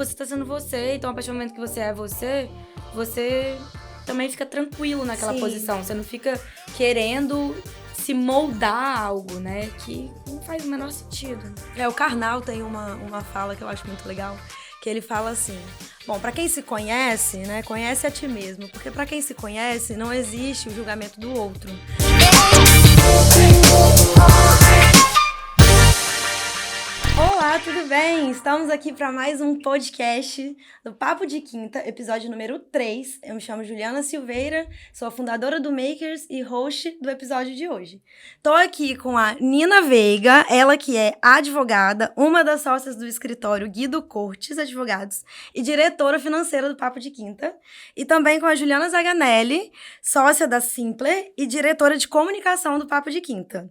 você tá sendo você, então a partir do momento que você é você também fica tranquilo naquela posição. Você não fica querendo se moldar a algo, né? Que não faz o menor sentido. O Karnal tem uma fala que eu acho muito legal, que ele fala assim: bom, pra quem se conhece, né, conhece a ti mesmo, porque pra quem se conhece não existe o julgamento do outro. Olá, tudo bem? Estamos aqui para mais um podcast do Papo de Quinta, episódio número 3. Eu me chamo Juliana Silveira, sou a fundadora do Makers e host do episódio de hoje. Estou aqui com a Nina Veiga, ela que é advogada, uma das sócias do escritório Guido Cortes Advogados e diretora financeira do Papo de Quinta. E também com a Juliana Zaganelli, sócia da Simpler e diretora de comunicação do Papo de Quinta.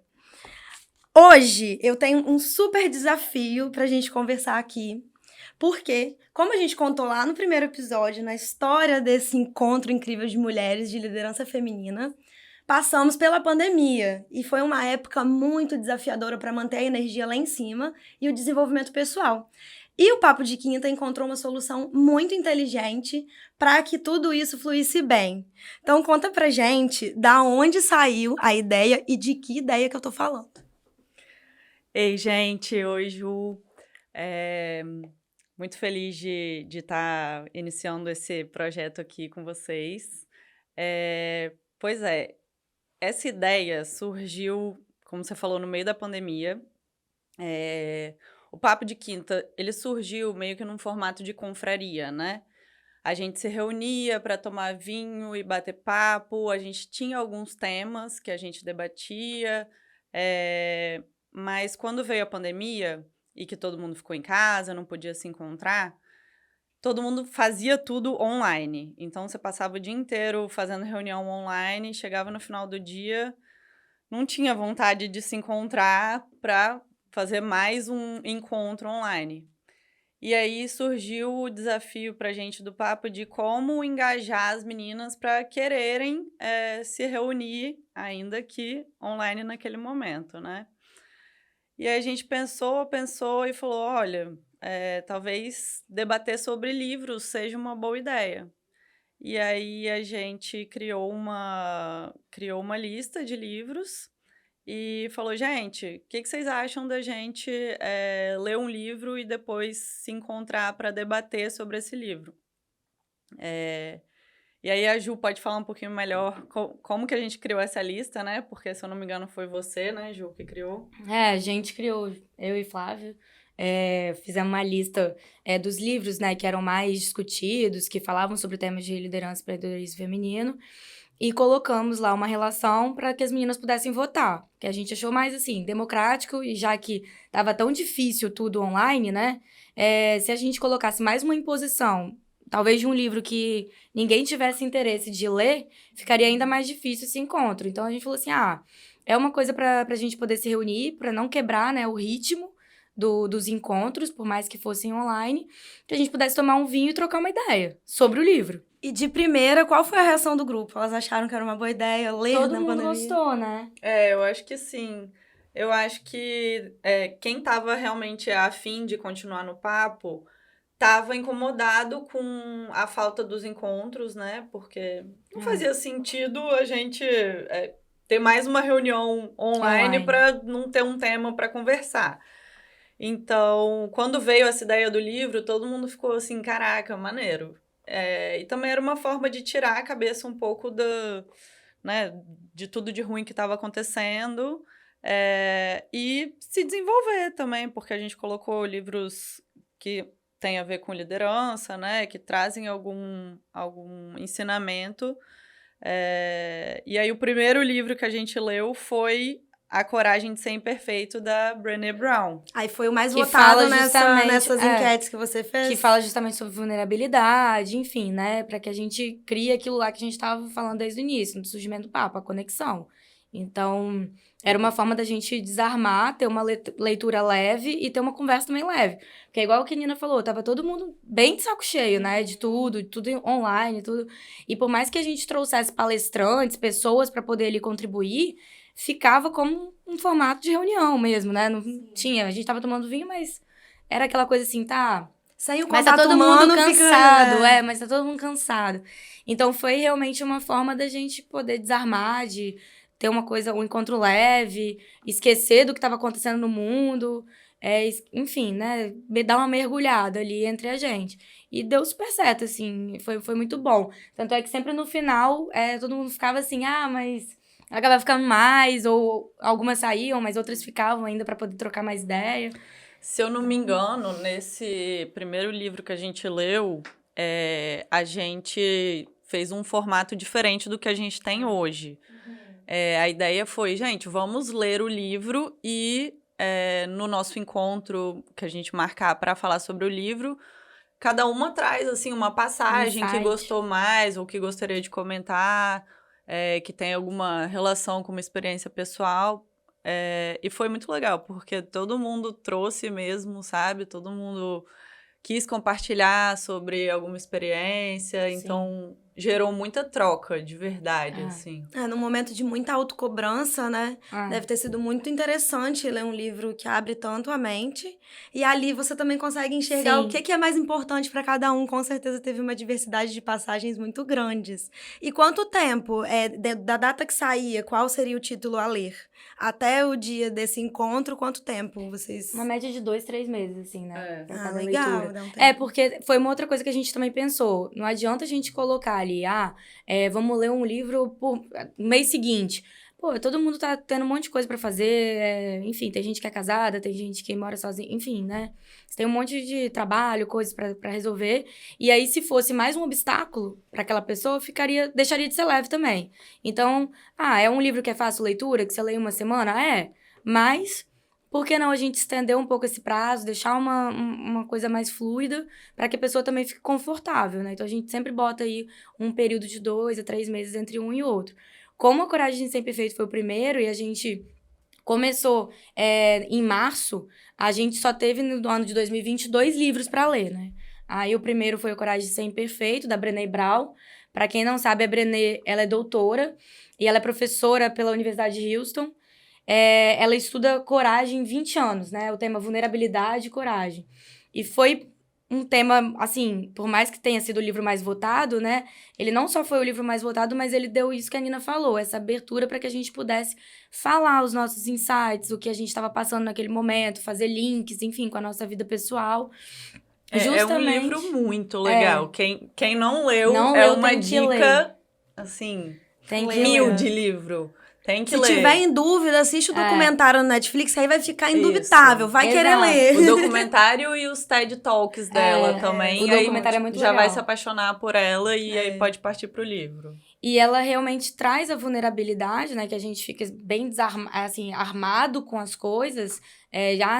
Hoje eu tenho um super desafio pra gente conversar aqui, porque, como a gente contou lá no primeiro episódio, na história desse encontro incrível de mulheres de liderança feminina, passamos pela pandemia e foi uma época muito desafiadora para manter a energia lá em cima e o desenvolvimento pessoal. E o Papo de Quinta encontrou uma solução muito inteligente para que tudo isso fluísse bem. Então conta pra gente da onde saiu a ideia e de que ideia que eu tô falando. Ei, gente, oi, Ju. Muito feliz de estar iniciando esse projeto aqui com vocês. Pois é, essa ideia surgiu, como você falou, no meio da pandemia. O Papo de Quinta, ele surgiu meio que num formato de confraria, né? A gente se reunia para tomar vinho e bater papo, a gente tinha alguns temas que a gente debatia, mas quando veio a pandemia e que todo mundo ficou em casa, não podia se encontrar, todo mundo fazia tudo online. Então, você passava o dia inteiro fazendo reunião online, chegava no final do dia, não tinha vontade de se encontrar para fazer mais um encontro online. E aí surgiu o desafio para a gente do Papo de como engajar as meninas para quererem se reunir, ainda que online naquele momento, né? E aí a gente pensou e falou, olha, talvez debater sobre livros seja uma boa ideia. E aí a gente criou uma lista de livros e falou, gente, o que vocês acham da gente ler um livro e depois se encontrar para debater sobre esse livro? E aí a Ju pode falar um pouquinho melhor como que a gente criou essa lista, né? Porque, se eu não me engano, foi você, né, Ju, que criou. A gente criou, eu e Flávio, fizemos uma lista dos livros, né, que eram mais discutidos, que falavam sobre temas de liderança e empreendedorismo feminino, e colocamos lá uma relação para que as meninas pudessem votar, que a gente achou mais, assim, democrático, e já que estava tão difícil tudo online, né, se a gente colocasse mais uma imposição, talvez de um livro que ninguém tivesse interesse de ler, ficaria ainda mais difícil esse encontro. Então, a gente falou assim, é uma coisa para a gente poder se reunir, para não quebrar, né, o ritmo dos encontros, por mais que fossem online, que a gente pudesse tomar um vinho e trocar uma ideia sobre o livro. E de primeira, qual foi a reação do grupo? Elas acharam que era uma boa ideia ler na pandemia? Todo mundo gostou, né? Eu acho que sim. Eu acho que quem estava realmente afim de continuar no papo estava incomodado com a falta dos encontros, né? Porque não fazia sentido a gente ter mais uma reunião online para não ter um tema para conversar. Então, quando veio essa ideia do livro, todo mundo ficou assim, caraca, maneiro. E também era uma forma de tirar a cabeça um pouco de tudo de ruim que estava acontecendo e se desenvolver também, porque a gente colocou livros que têm a ver com liderança, né, que trazem algum ensinamento. E aí o primeiro livro que a gente leu foi A Coragem de Ser Imperfeito, da Brené Brown. Aí foi o mais votado nessas enquetes que você fez. Que fala justamente sobre vulnerabilidade, enfim, né? Para que a gente crie aquilo lá que a gente estava falando desde o início, no surgimento do papo, a conexão. Então, era uma forma da gente desarmar, ter uma leitura leve e ter uma conversa também leve. Porque, igual que a Nina falou, tava todo mundo bem de saco cheio, né? De tudo online, tudo. E por mais que a gente trouxesse palestrantes, pessoas para poder ali contribuir, ficava como um formato de reunião mesmo, né? Não tinha, a gente tava tomando vinho, mas era aquela coisa assim, Sem o Mas tá contato todo mundo humano cansado, fica... mas tá todo mundo cansado. Então foi realmente uma forma da gente poder desarmar, de ter uma coisa, um encontro leve, esquecer do que estava acontecendo no mundo, enfim, né? Dar uma mergulhada ali entre a gente. E deu super certo, assim, foi muito bom. Tanto é que sempre no final, todo mundo ficava assim, mas acabava ficando mais, ou algumas saíam, mas outras ficavam ainda para poder trocar mais ideia. Se eu não me engano, nesse primeiro livro que a gente leu, a gente fez um formato diferente do que a gente tem hoje. A ideia foi, gente, vamos ler o livro e no nosso encontro que a gente marcar para falar sobre o livro, cada uma traz assim uma passagem que gostou mais ou que gostaria de comentar, que tem alguma relação com uma experiência pessoal. E foi muito legal, porque todo mundo trouxe mesmo, sabe? Todo mundo quis compartilhar sobre alguma experiência, Sim. Então gerou muita troca, de verdade, assim. Num momento de muita autocobrança, né? Deve ter sido muito interessante ler um livro que abre tanto a mente. E ali você também consegue enxergar o que é mais importante para cada um. Com certeza teve uma diversidade de passagens muito grandes. E quanto tempo, da data que saía, qual seria o título a ler? Até o dia desse encontro, quanto tempo vocês... Uma média de 2, 3 meses, assim, né? Pra cada legal. leitura. Porque foi uma outra coisa que a gente também pensou. Não adianta a gente colocar ali, vamos ler um livro no mês seguinte. Pô, todo mundo tá tendo um monte de coisa pra fazer, enfim, tem gente que é casada, tem gente que mora sozinha, enfim, né? Você tem um monte de trabalho, coisas pra resolver. E aí, se fosse mais um obstáculo pra aquela pessoa, deixaria de ser leve também. Então, é um livro que é fácil leitura, que você lê em uma semana? Mas... por que não a gente estender um pouco esse prazo, deixar uma coisa mais fluida, para que a pessoa também fique confortável, né? Então, a gente sempre bota aí um período de 2 a 3 meses entre um e outro. Como a Coragem de Ser Perfeito foi o primeiro, e a gente começou em março, a gente só teve, no ano de 2020, 2 livros para ler, né? Aí, o primeiro foi a Coragem de Ser Imperfeito, da Brené Brown. Para quem não sabe, a Brené, ela é doutora, e ela é professora pela Universidade de Houston. Ela estuda coragem 20 anos, né? O tema vulnerabilidade e coragem. E foi um tema, assim, por mais que tenha sido o livro mais votado, né? Ele não só foi o livro mais votado, mas ele deu isso que a Nina falou, essa abertura para que a gente pudesse falar os nossos insights, o que a gente estava passando naquele momento, fazer links, enfim, com a nossa vida pessoal. É um livro muito legal. Quem não leu, uma dica, assim, de livro. Tem que ler. Se tiver em dúvida, assiste o documentário no Netflix, aí vai ficar indubitável, vai querer ler. O documentário e os TED Talks dela também. O documentário é muito legal. Já vai se apaixonar por ela e aí pode partir pro livro. E ela realmente traz a vulnerabilidade, né? Que a gente fica bem armado com as coisas.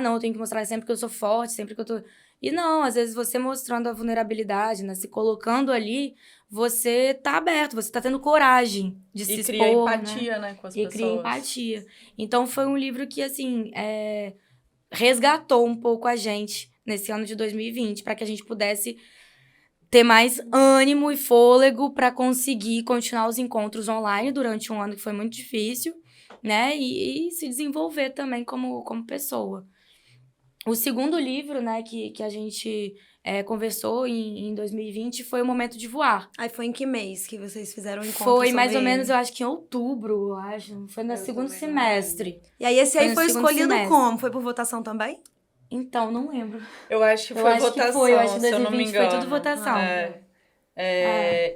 Não, eu tenho que mostrar sempre que eu sou forte, sempre que eu tô... E não, às vezes você mostrando a vulnerabilidade, né? Se colocando ali, você tá aberto, você tá tendo coragem de se expor. E cria empatia, né? Com as pessoas. E cria empatia. Então, foi um livro que, assim, resgatou um pouco a gente nesse ano de 2020, para que a gente pudesse ter mais ânimo e fôlego para conseguir continuar os encontros online durante um ano que foi muito difícil, né? E se desenvolver também como pessoa. O segundo livro, né, que a gente conversou em 2020 foi O Momento de Voar. Aí foi em que mês que vocês fizeram o encontro? Foi mais ou menos, eu acho que em outubro, Foi no segundo semestre. E aí esse aí foi escolhido como? Foi por votação também? Então, não lembro. Eu acho que foi votação, eu acho que 2020 se eu não me engano. foi tudo votação.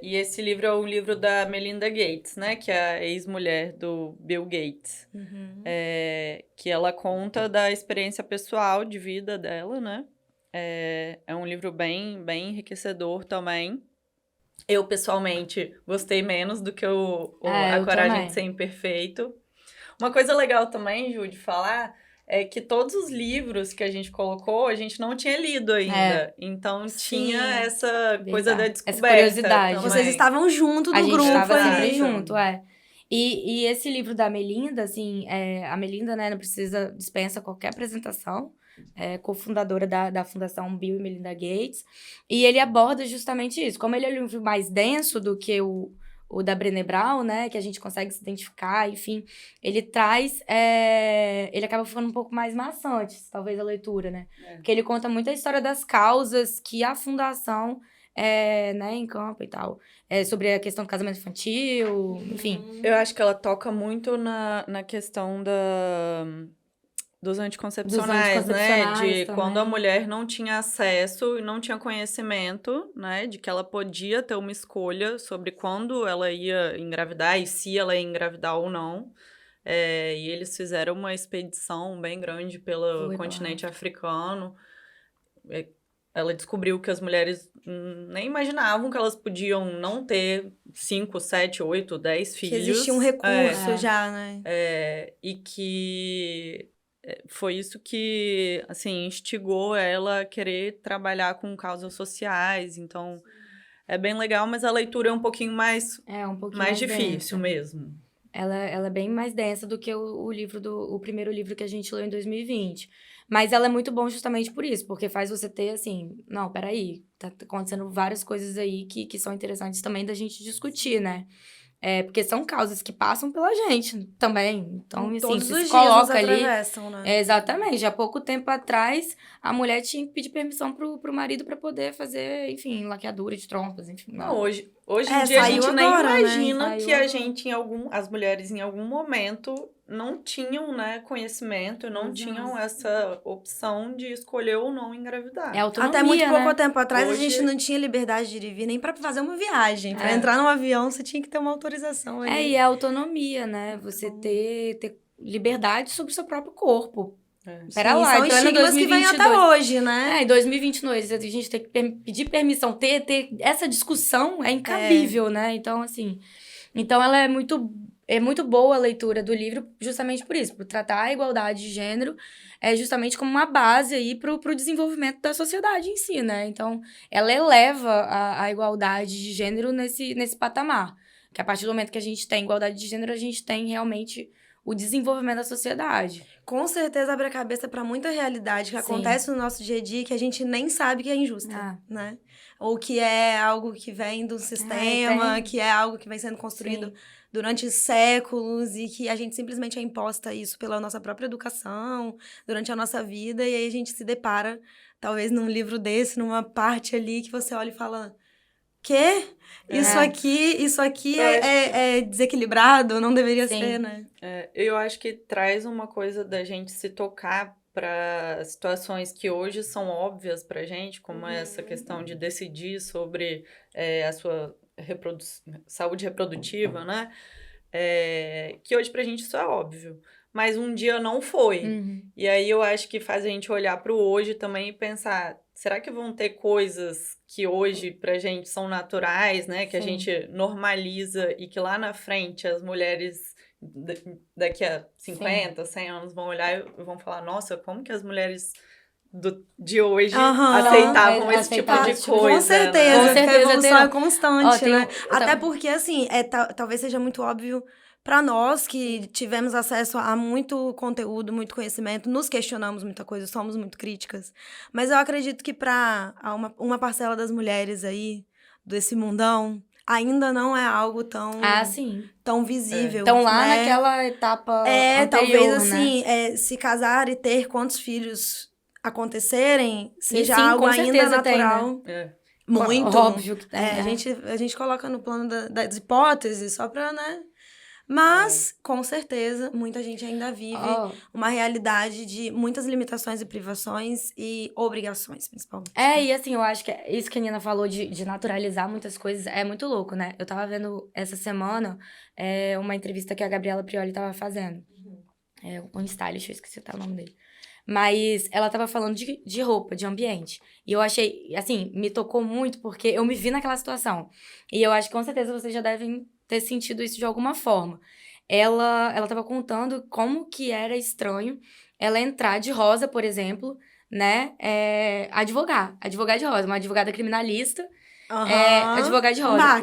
E esse livro é um livro da Melinda Gates, né? Que é a ex-mulher do Bill Gates. Que ela conta da experiência pessoal de vida dela, né? É um livro bem, bem enriquecedor também. Eu, pessoalmente, gostei menos do que A Coragem de Ser Imperfeito. Uma coisa legal também, Ju, de falar... é que todos os livros que a gente colocou, a gente não tinha lido ainda. Então, tinha essa coisa da descoberta. Essa curiosidade. Também. Vocês estavam junto do grupo. A gente estava sempre junto, E esse livro da Melinda, assim, a Melinda, né, dispensa qualquer apresentação. Cofundadora da Fundação Bill e Melinda Gates. E ele aborda justamente isso. Como ele é um livro mais denso do que o o da Brené Brown, né, que a gente consegue se identificar, enfim, ele traz, ele acaba ficando um pouco mais maçante, talvez, a leitura, né, porque ele conta muito a história das causas que a fundação, né, encampa e tal, sobre a questão do casamento infantil, enfim. Eu acho que ela toca muito na questão dos anticoncepcionais, né? De também. quando a mulher não tinha acesso e não tinha conhecimento, né? De que ela podia ter uma escolha sobre quando ela ia engravidar e se ela ia engravidar ou não. E eles fizeram uma expedição bem grande pelo continente africano. Ela descobriu que as mulheres nem imaginavam que elas podiam não ter 5, 7, 8, 10 filhos. Que existia um recurso já, né? E que foi isso que, assim, instigou ela a querer trabalhar com causas sociais. Então, é bem legal, mas a leitura é um pouquinho mais, mais difícil mesmo. Ela é bem mais densa do que o primeiro livro que a gente leu em 2020. Mas ela é muito bom justamente por isso, porque faz você ter, assim, não, peraí, tá acontecendo várias coisas aí que são interessantes também da gente discutir, né? Porque são causas que passam pela gente também. Então, assim, todos você os se dias coloca nos ali. atravessam, né? Exatamente. Há pouco tempo atrás, a mulher tinha que pedir permissão pro marido para poder fazer, enfim, laqueadura de trompas, enfim. Não, hoje em dia a gente nem imagina, né? Que a gente, as mulheres em algum momento não tinham, né, conhecimento, não tinham essa opção de escolher ou não engravidar. Autonomia, até muito pouco né? tempo atrás Hoje... a gente não tinha liberdade de ir e vir nem pra fazer uma viagem. Pra entrar num avião, você tinha que ter uma autorização ali. E a autonomia, né? Você ter liberdade sobre o seu próprio corpo. Pera lá, são estigmas que vêm até hoje, né? Em 2022, a gente tem que pedir permissão, ter essa discussão é incabível, né? Então, assim... Então, ela é muito boa a leitura do livro justamente por isso, por tratar a igualdade de gênero justamente como uma base aí pro desenvolvimento da sociedade em si, né? Então, ela eleva a igualdade de gênero nesse patamar. Que a partir do momento que a gente tem igualdade de gênero, a gente tem realmente o desenvolvimento da sociedade. Com certeza abre a cabeça para muita realidade que acontece no nosso dia a dia que a gente nem sabe que é injusta, né? Ou que é algo que vem do sistema, que é algo que vem sendo construído durante séculos e que a gente simplesmente é imposta isso pela nossa própria educação, durante a nossa vida, e aí a gente se depara, talvez num livro desse, numa parte ali que você olha e fala... Quê? Isso aqui é desequilibrado, não deveria ser, né? Eu acho que traz uma coisa da gente se tocar para situações que hoje são óbvias pra gente, como essa questão de decidir sobre a sua saúde reprodutiva, né? Que hoje pra gente isso é óbvio. Mas um dia não foi. E aí eu acho que faz a gente olhar pro hoje também e pensar... Será que vão ter coisas que hoje pra gente são naturais, né? Que a gente normaliza e que lá na frente as mulheres daqui a 50, 100 anos vão olhar e vão falar, nossa, como que as mulheres de hoje aceitavam esse tipo de coisa? Com certeza, né? porque a evolução é constante, né? Até porque, assim, talvez seja muito óbvio... Para nós que tivemos acesso a muito conteúdo, muito conhecimento, nos questionamos muita coisa, somos muito críticas. Mas eu acredito que para uma parcela das mulheres aí, desse mundão, ainda não é algo tão visível. Então lá naquela etapa anterior, talvez assim, se casar e ter quantos filhos acontecerem, seja algo ainda natural. Tem, né? Muito. Óbvio que tem. A gente coloca no plano das hipóteses, só para, né... Mas, com certeza, muita gente ainda vive uma realidade de muitas limitações e privações e obrigações, principalmente. E assim, eu acho que isso que a Nina falou de naturalizar muitas coisas é muito louco, né? Eu tava vendo essa semana uma entrevista que a Gabriela Prioli tava fazendo. Um stylist, eu esqueci até o nome dele. Mas ela tava falando de roupa, de ambiente. E eu achei, assim, me tocou muito porque eu me vi naquela situação. E eu acho que com certeza vocês já devem ter sentido isso de alguma forma. Ela tava contando como que era estranho ela entrar de rosa, por exemplo, né? Advogar de rosa, uma advogada criminalista, advogar de rosa.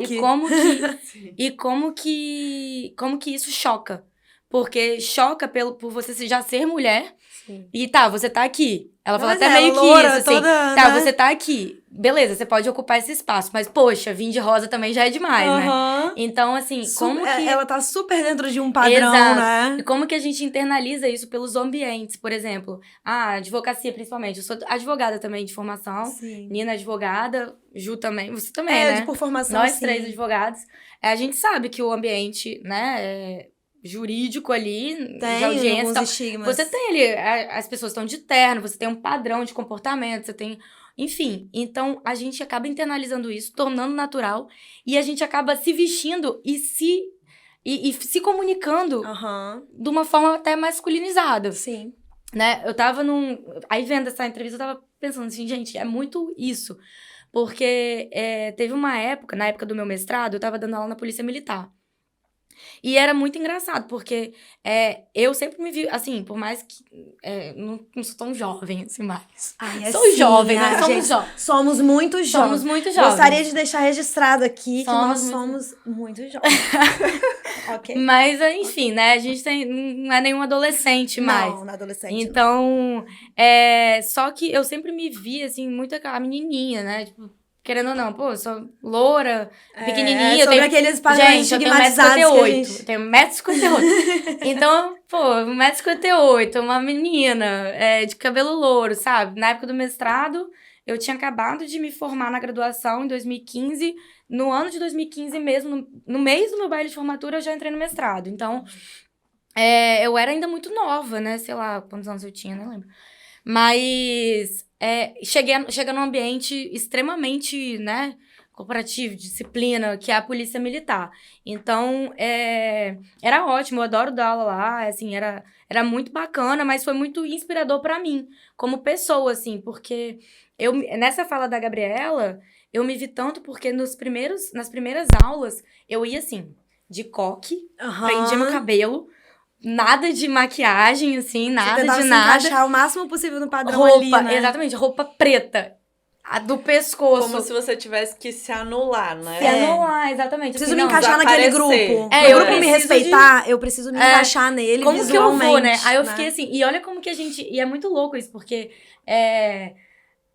E como que isso choca. Porque choca por você já ser mulher. Sim. E você tá aqui. Ela falou até meio que isso, assim. Você tá aqui. beleza, você pode ocupar esse espaço, mas, poxa, vir de rosa também já é demais, né? Aham. Então, assim, como que... Ela tá super dentro de um padrão, Exato. né? E como que a gente internaliza isso pelos ambientes, por exemplo? A advocacia, principalmente. Eu sou advogada também de formação. Sim. Nina é advogada, Ju também. Você também, né? Por formação, Nós sim. 3 advogados. A gente sabe que o ambiente, né, jurídico ali, de Tem audiência... alguns tal, estigmas. você tem ali, as pessoas estão de terno, você tem um padrão de comportamento, você tem... Enfim, então a gente acaba internalizando isso, tornando natural, e a gente acaba se vestindo e se comunicando Aham. de uma forma até masculinizada, Sim. né? Eu tava Aí vendo essa entrevista, eu tava pensando assim, gente, é muito isso. Porque teve uma época, na época do meu mestrado, eu tava dando aula na Polícia Militar. E era muito engraçado, porque eu sempre me vi, assim, por mais que não sou tão jovem assim mais. Ai, Sou jovem, né? Somos gente, jovens. somos muito jovens. Somos muito jovens. Gostaria de deixar registrado aqui que nós Somos somos muito jovens. Ok? Mas, enfim, né? A gente não é nenhum adolescente mais. Não, na adolescente. Então, só que eu sempre me vi, assim, muito aquela menininha, né? Tipo, querendo ou não, pô, eu sou loura, pequenininha. Sobre aqueles padrões estigmatizados que a gente... Eu tenho 1,58 m. Então, pô, 1,58 m, uma menina de cabelo louro, sabe? Na época do mestrado, eu tinha acabado de me formar na graduação em 2015. No ano de 2015 mesmo, no mês do meu baile de formatura, eu já entrei no mestrado. Então, eu era ainda muito nova, né? Sei lá quantos anos eu tinha, não lembro. Mas chega num ambiente extremamente, né, corporativo, disciplina, que é a polícia militar. Então, era ótimo, eu adoro dar aula lá, assim, era muito bacana, mas foi muito inspirador pra mim, como pessoa, assim, porque nessa fala da Gabriela, eu me vi tanto porque nas primeiras aulas, eu ia assim, de coque, prendia meu cabelo, nada de maquiagem, assim, nada de se nada. encaixar o máximo possível no padrão Roupa, ali, né? exatamente, roupa preta. A do pescoço. Como se você tivesse que se anular, né? Se anular, exatamente. Preciso assim, me encaixar naquele grupo. eu O grupo me preciso respeitar, eu preciso me encaixar nele como visualmente. que eu vou, né? Aí eu fiquei assim, e olha como que a gente... E é muito louco isso, porque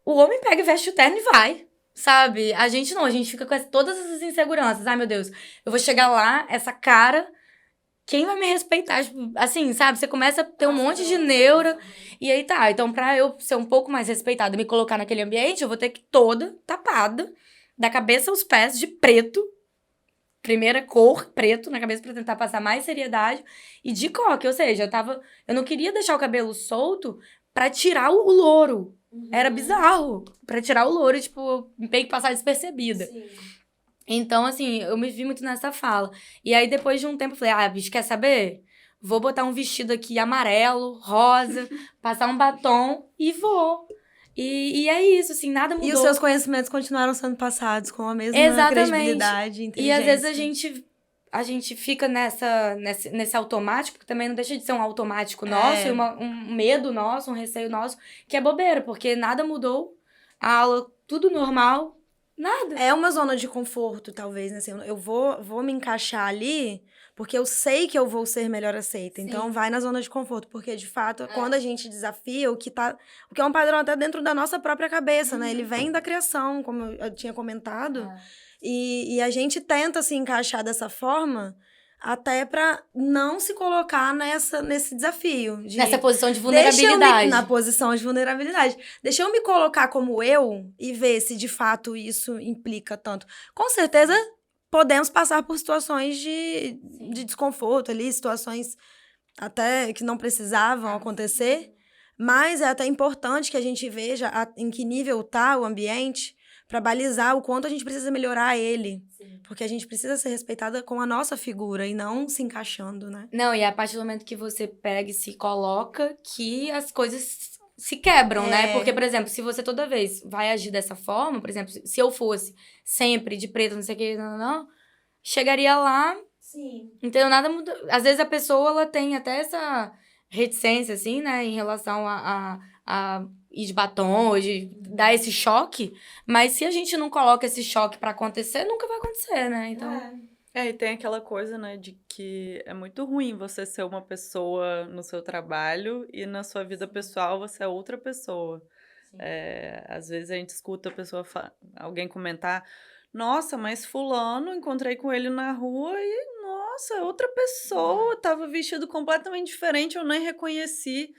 o homem pega e veste o terno e vai, sabe? A gente não, a gente fica com todas essas inseguranças. Ai, meu Deus, eu vou chegar lá, essa cara... Quem vai me respeitar? Tipo, assim, sabe? Você começa a ter um monte de neura. E aí tá. Então, pra eu ser um pouco mais respeitada e me colocar naquele ambiente, eu vou ter que toda tapada, da cabeça aos pés, de preto. Primeira cor, preto, na cabeça pra tentar passar mais seriedade. E de coque, ou seja, eu não queria deixar o cabelo solto pra tirar o louro. Era bizarro. Pra tirar o louro, tipo, meio que passar despercebida. Sim. Então, assim, eu me vi muito nessa fala. E aí, depois de um tempo, eu falei, bicho, quer saber? Vou botar um vestido aqui amarelo, rosa, passar um batom e vou. E é isso, assim, nada mudou. E os seus conhecimentos continuaram sendo passados com a mesma credibilidade e inteligência. E às vezes a gente fica nesse automático, que também não deixa de ser um automático nosso, um medo nosso, um receio nosso, que é bobeira, porque nada mudou. A aula, tudo normal. Nada. É uma zona de conforto, talvez, né? Assim, eu vou me encaixar ali porque eu sei que eu vou ser melhor aceita. Sim. Então, vai na zona de conforto. Porque, de fato, quando a gente desafia o que é um padrão até dentro da nossa própria cabeça, né? Ele vem da criação, como eu tinha comentado. E a gente tenta se encaixar dessa forma até pra não se colocar nesse desafio. Nessa posição de vulnerabilidade. Na posição de vulnerabilidade. Deixa eu me colocar como eu e ver se de fato isso implica tanto. Com certeza, podemos passar por situações de desconforto ali, situações até que não precisavam acontecer, mas é até importante que a gente veja em que nível tá o ambiente para balizar o quanto a gente precisa melhorar ele. Sim. Porque a gente precisa ser respeitada com a nossa figura e não se encaixando, né? Não, e a partir do momento que você pega e se coloca, que as coisas se quebram, né? Porque, por exemplo, se você toda vez vai agir dessa forma, por exemplo, se eu fosse sempre de preto, não sei o que, não, chegaria lá, sim, entendeu? Nada muda. Às vezes a pessoa, ela tem até essa reticência, assim, né? Em relação a ir de batom, ou de dar esse choque. Mas se a gente não coloca esse choque pra acontecer, nunca vai acontecer, né? Então... E tem aquela coisa, né, de que é muito ruim você ser uma pessoa no seu trabalho e na sua vida pessoal você é outra pessoa. Às vezes a gente escuta alguém comentar, nossa, mas fulano, encontrei com ele na rua e, nossa, outra pessoa, tava vestido completamente diferente, eu nem reconheci.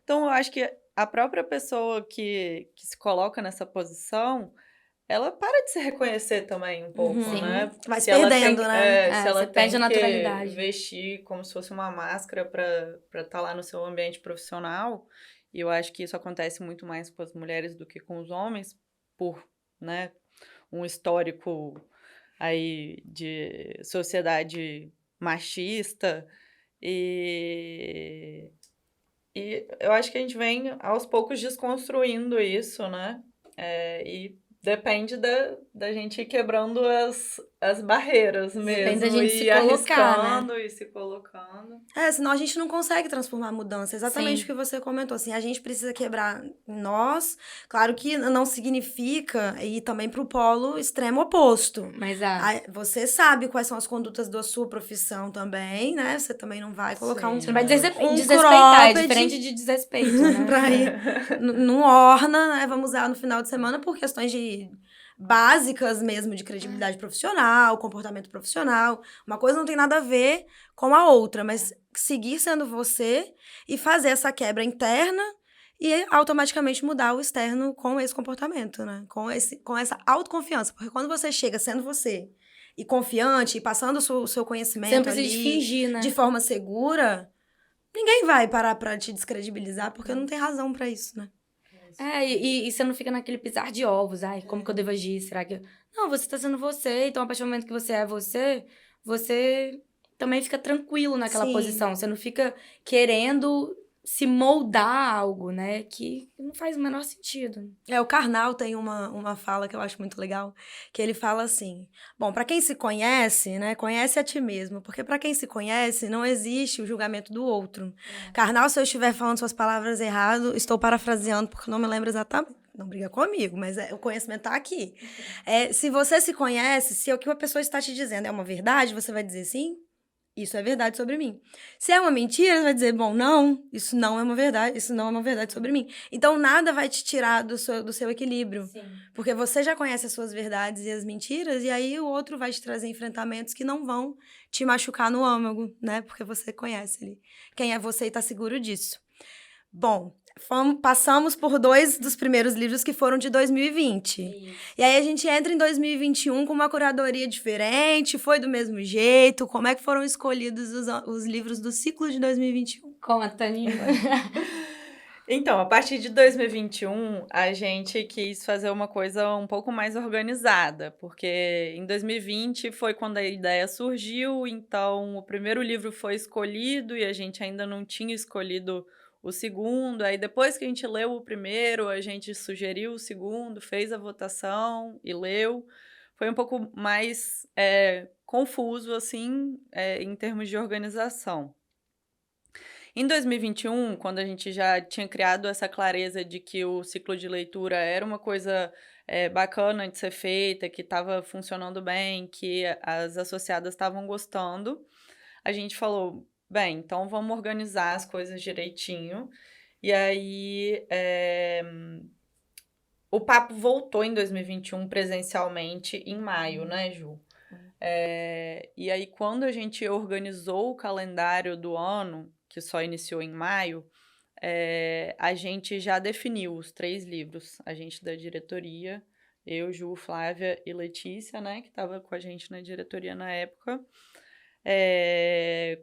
Então, eu acho que a própria pessoa que se coloca nessa posição, ela para de se reconhecer também um pouco, né? Vai se Se ela perdendo, tem, né? se ela você perde tem a que naturalidade. vestir como se fosse uma máscara para estar lá no seu ambiente profissional, e eu acho que isso acontece muito mais com as mulheres do que com os homens, por, né, um histórico aí de sociedade machista, e eu acho que a gente vem aos poucos desconstruindo isso, né? E depende da gente ir quebrando as barreiras Depende mesmo, da gente se e colocar, né? arriscando e se colocando. Senão a gente não consegue transformar a mudança. Exatamente Sim. o que você comentou. Assim, a gente precisa quebrar nós. Claro que não significa ir também para o polo extremo oposto. Mas Você sabe quais são as condutas da sua profissão também, né? Você também não vai colocar Sim. você não vai desrespeitar, é cropped diferente de desrespeito, né? pra ir num Orna, né? Vamos usar no final de semana por questões básicas mesmo de credibilidade profissional, comportamento profissional. Uma coisa não tem nada a ver com a outra, mas seguir sendo você e fazer essa quebra interna e automaticamente mudar o externo com esse comportamento, né? Com essa autoconfiança. Porque quando você chega sendo você e confiante e passando o seu conhecimento Você não precisa de ali fingir, né? de forma segura, ninguém vai parar pra te descredibilizar porque não tem razão pra isso, né? E você não fica naquele pisar de ovos. Ai, como que eu devo agir? Será que... Não, você tá sendo você. Então, a partir do momento que você é você também fica tranquilo naquela Sim. posição. Você não fica querendo se moldar a algo, né? Que não faz o menor sentido. O Karnal tem uma fala que eu acho muito legal, que ele fala assim, bom, pra quem se conhece, né, conhece a ti mesmo, porque pra quem se conhece, não existe o julgamento do outro. Karnal, se eu estiver falando suas palavras errado, estou parafraseando, porque não me lembro exatamente. Não briga comigo, mas o conhecimento tá aqui. Se você se conhece, se o que a pessoa está te dizendo é uma verdade, você vai dizer sim, isso é verdade sobre mim. Se é uma mentira, você vai dizer, bom, não, isso não é uma verdade sobre mim. Então, nada vai te tirar do seu equilíbrio. Sim. Porque você já conhece as suas verdades e as mentiras, e aí o outro vai te trazer enfrentamentos que não vão te machucar no âmago, né? Porque você conhece ali quem é você e tá seguro disso. Bom, passamos por 2 dos primeiros livros que foram de 2020. Isso. E aí a gente entra em 2021 com uma curadoria diferente, foi do mesmo jeito? Como é que foram escolhidos os livros do ciclo de 2021? Conta, Nima. Então, a partir de 2021, a gente quis fazer uma coisa um pouco mais organizada, porque em 2020 foi quando a ideia surgiu, então o primeiro livro foi escolhido e a gente ainda não tinha escolhido o segundo. Aí depois que a gente leu o primeiro, a gente sugeriu o segundo, fez a votação e leu. Foi um pouco mais confuso, assim, em termos de organização. Em 2021, quando a gente já tinha criado essa clareza de que o ciclo de leitura era uma coisa bacana de ser feita, que estava funcionando bem, que as associadas estavam gostando, a gente falou, bem, então vamos organizar as coisas direitinho. E aí, o papo voltou em 2021 presencialmente em maio, né, Ju? E aí, quando a gente organizou o calendário do ano, que só iniciou em maio, a gente já definiu os 3 livros. A gente da diretoria, eu, Ju, Flávia e Letícia, né, que estava com a gente na diretoria na época,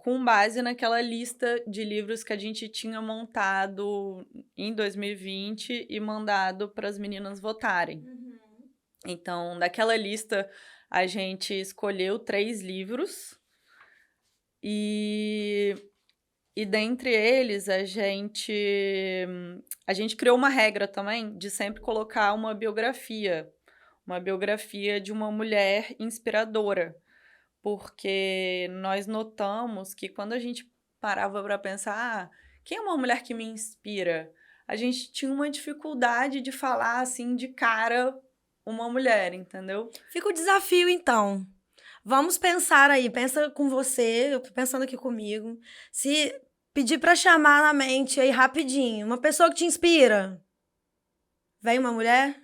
com base naquela lista de livros que a gente tinha montado em 2020 e mandado para as meninas votarem. Uhum. Então, daquela lista, a gente escolheu 3 livros e dentre eles a gente criou uma regra também de sempre colocar uma biografia de uma mulher inspiradora, porque nós notamos que quando a gente parava para pensar, quem é uma mulher que me inspira? A gente tinha uma dificuldade de falar assim de cara uma mulher, entendeu? Fica o desafio, então. Vamos pensar aí, pensa com você, eu tô pensando aqui comigo. Se pedir pra chamar na mente aí rapidinho, uma pessoa que te inspira, Vem uma mulher?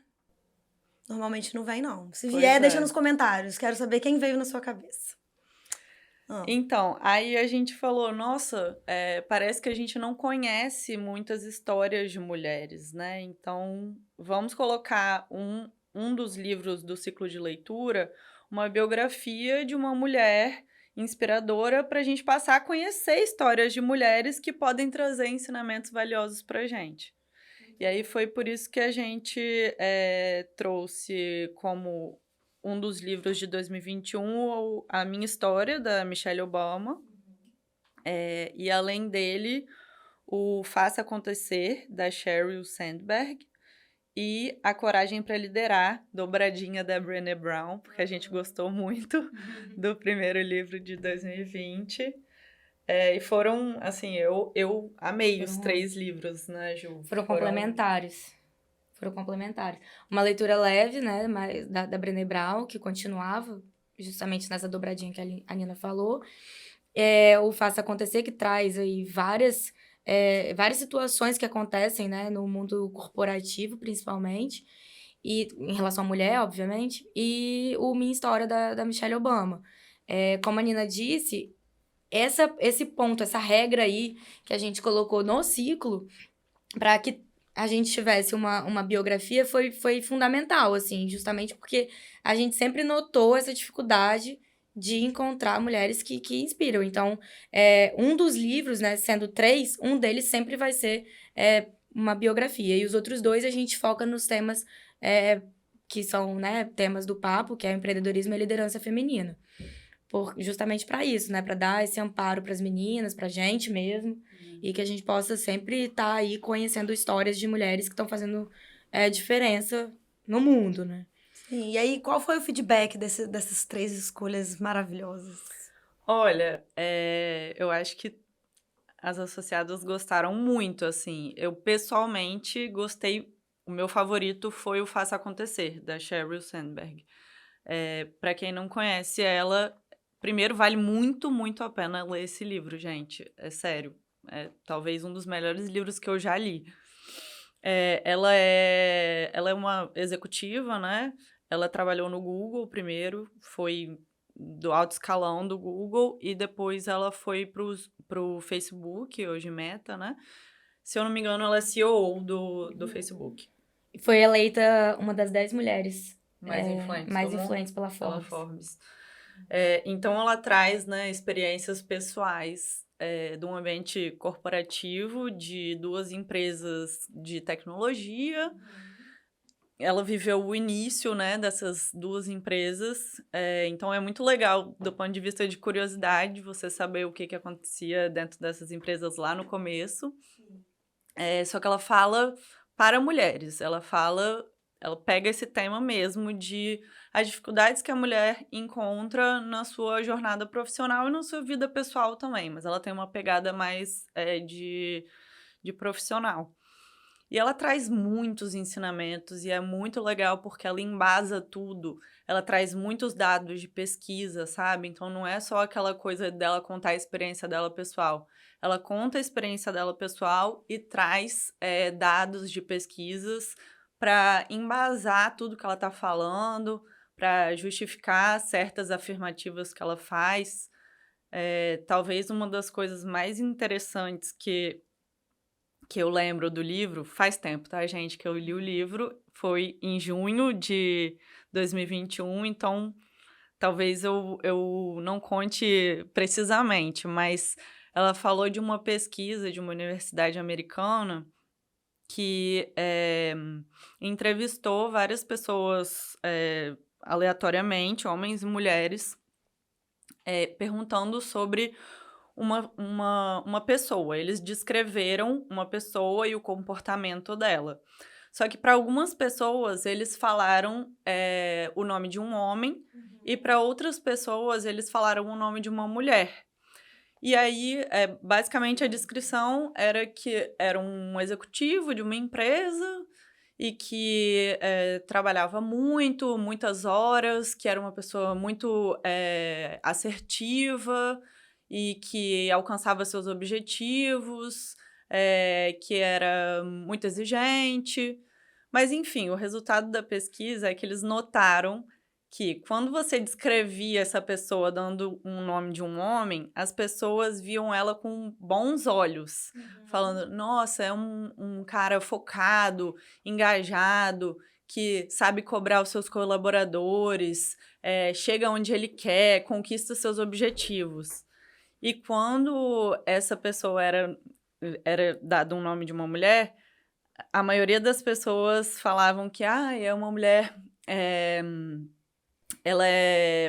Normalmente não vem, não. Se Pois vier, é. deixa nos comentários. Quero saber quem veio na sua cabeça. Então, aí a gente falou, nossa, parece que a gente não conhece muitas histórias de mulheres, né? Então, vamos colocar um dos livros do ciclo de leitura, uma biografia de uma mulher inspiradora para a gente passar a conhecer histórias de mulheres que podem trazer ensinamentos valiosos para a gente. E aí foi por isso que a gente trouxe como um dos livros de 2021 A Minha História, da Michelle Obama. E além dele, o Faça Acontecer, da Sheryl Sandberg. E A Coragem para Liderar, dobradinha da Brené Brown, porque a gente gostou muito do primeiro livro de 2020. E foram, assim, eu amei os 3 livros, né, Ju? Foram complementares. Uma leitura leve, né, da Brené Brown, que continuava justamente nessa dobradinha que a Nina falou. O Faça Acontecer, que traz aí várias situações que acontecem, né, no mundo corporativo, principalmente, e em relação à mulher, obviamente, e o Minha História, da Michelle Obama. Como a Nina disse, esse ponto, essa regra aí que a gente colocou no ciclo, para que a gente tivesse uma biografia, foi fundamental, assim, justamente porque a gente sempre notou essa dificuldade de encontrar mulheres que inspiram. Então, um dos livros, né, sendo 3, um deles sempre vai ser uma biografia. E os outros 2 a gente foca nos temas que são, né, temas do papo, que é o empreendedorismo e a liderança feminina. Justamente para isso, né? Para dar esse amparo para as meninas, para a gente mesmo, e que a gente possa sempre estar aí conhecendo histórias de mulheres que estão fazendo diferença no mundo, né? Sim, e aí, qual foi o feedback dessas 3 escolhas maravilhosas? Olha, eu acho que as associadas gostaram muito, assim. Eu, pessoalmente, gostei. O meu favorito foi o Faça Acontecer, da Sheryl Sandberg. Para quem não conhece ela, primeiro, vale muito, muito a pena ler esse livro, gente. É sério. É talvez um dos melhores livros que eu já li. Ela é uma executiva, né? Ela trabalhou no Google primeiro, foi do alto escalão do Google, e depois ela foi pro Facebook, hoje Meta, né? Se eu não me engano, ela é CEO do Facebook. Foi eleita uma das 10 mulheres Mais influentes mais do mundo? influentes pela Pela Forbes. Forbes. Então, ela traz, né, experiências pessoais de um ambiente corporativo de 2 empresas de tecnologia. Ela viveu o início, né, dessas 2 empresas. Então, é muito legal, do ponto de vista de curiosidade, você saber o que acontecia dentro dessas empresas lá no começo. Só que ela fala para mulheres. Ela pega esse tema mesmo de as dificuldades que a mulher encontra na sua jornada profissional e na sua vida pessoal também, mas ela tem uma pegada mais de profissional. E ela traz muitos ensinamentos e é muito legal porque ela embasa tudo. Ela traz muitos dados de pesquisa, sabe? Então não é só aquela coisa dela contar a experiência dela pessoal. Ela conta a experiência dela pessoal e traz dados de pesquisas para embasar tudo que ela está falando, para justificar certas afirmativas que ela faz. Talvez uma das coisas mais interessantes que eu lembro do livro, faz tempo, tá, gente, que eu li o livro, foi em junho de 2021, então talvez eu não conte precisamente, mas ela falou de uma pesquisa de uma universidade americana que entrevistou várias pessoas aleatoriamente, homens e mulheres, perguntando sobre uma pessoa. Eles descreveram uma pessoa e o comportamento dela. Só que para algumas pessoas eles falaram o nome de um homem e para outras pessoas eles falaram o nome de uma mulher. E aí, basicamente, a descrição era que era um executivo de uma empresa e que trabalhava muito, muitas horas, que era uma pessoa muito assertiva e que alcançava seus objetivos, que era muito exigente, Mas, enfim, o resultado da pesquisa é que eles notaram que quando você descrevia essa pessoa dando um nome de um homem, as pessoas viam ela com bons olhos, falando, nossa, é um cara focado, engajado, que sabe cobrar os seus colaboradores, chega onde ele quer, conquista os seus objetivos. E quando essa pessoa era dado um nome de uma mulher, a maioria das pessoas falavam que é uma mulher... ela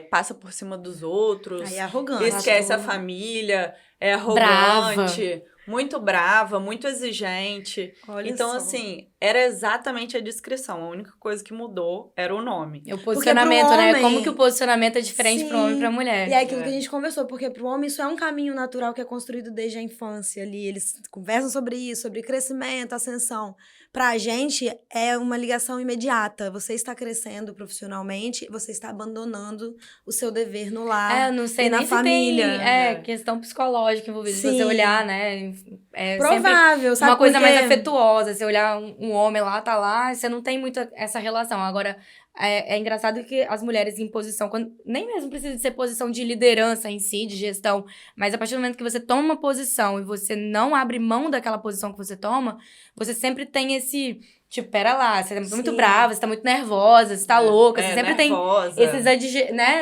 passa por cima dos outros, Aí é arrogante. esquece a família, é arrogante, muito brava, muito exigente. Olha então, só. assim, era exatamente a descrição. A única coisa que mudou era o nome. O posicionamento, pro né? homem- Como que o posicionamento é diferente pro homem e pra mulher. E é aquilo que a gente conversou, porque pro homem isso é um caminho natural que é construído desde a infância ali. Eles conversam sobre isso, sobre crescimento, ascensão. Pra gente, é uma ligação imediata. Você está crescendo profissionalmente, você está abandonando o seu dever no lar Não sei e nem na se família. tem questão psicológica envolvida. Se você Sim. olhar, né? É Provável, sempre sabe uma coisa por quê? mais afetuosa. Se olhar um homem lá, tá lá, você não tem muito essa relação. Agora, é engraçado que as mulheres em posição, nem mesmo precisa de ser posição de liderança em si, de gestão, mas a partir do momento que você toma uma posição e você não abre mão daquela posição que você toma, você sempre tem esse... Tipo, pera lá, você tá muito Sim. brava, você tá muito nervosa, você tá louca, você sempre nervosa. tem esses né,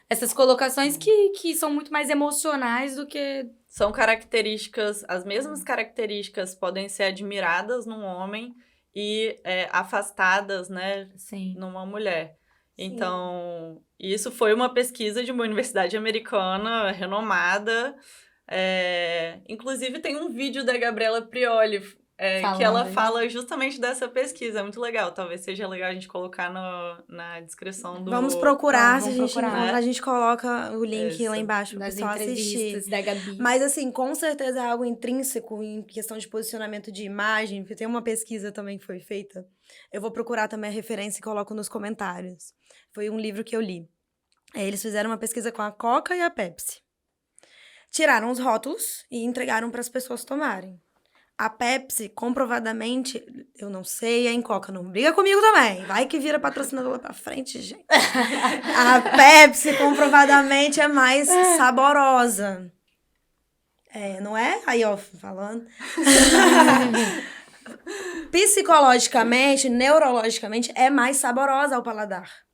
essas colocações que são muito mais emocionais do que... São características, as mesmas características podem ser admiradas num homem e afastadas, né, Sim. numa mulher. Então, isso foi uma pesquisa de uma universidade americana renomada. Inclusive, tem um vídeo da Gabriela Prioli que ela fala justamente dessa pesquisa. É muito legal. Talvez seja legal a gente colocar na descrição do... Vamos procurar, Vamos se a gente procurar. encontrar, a gente coloca o link Isso. lá embaixo pro Das pessoal assistir. entrevistas da Gabi. Mas, assim, com certeza é algo intrínseco em questão de posicionamento de imagem, porque tem uma pesquisa também que foi feita. Eu vou procurar também a referência e coloco nos comentários. Foi um livro que eu li. Eles fizeram uma pesquisa com a Coca e a Pepsi. Tiraram os rótulos e entregaram para as pessoas tomarem. A Pepsi, comprovadamente, eu não sei, hein, Coca, não briga comigo também. Vai que vira patrocinador lá pra frente, gente. A Pepsi, comprovadamente, é mais saborosa. Não é? Aí, ó, falando. Psicologicamente, neurologicamente, é mais saborosa ao paladar.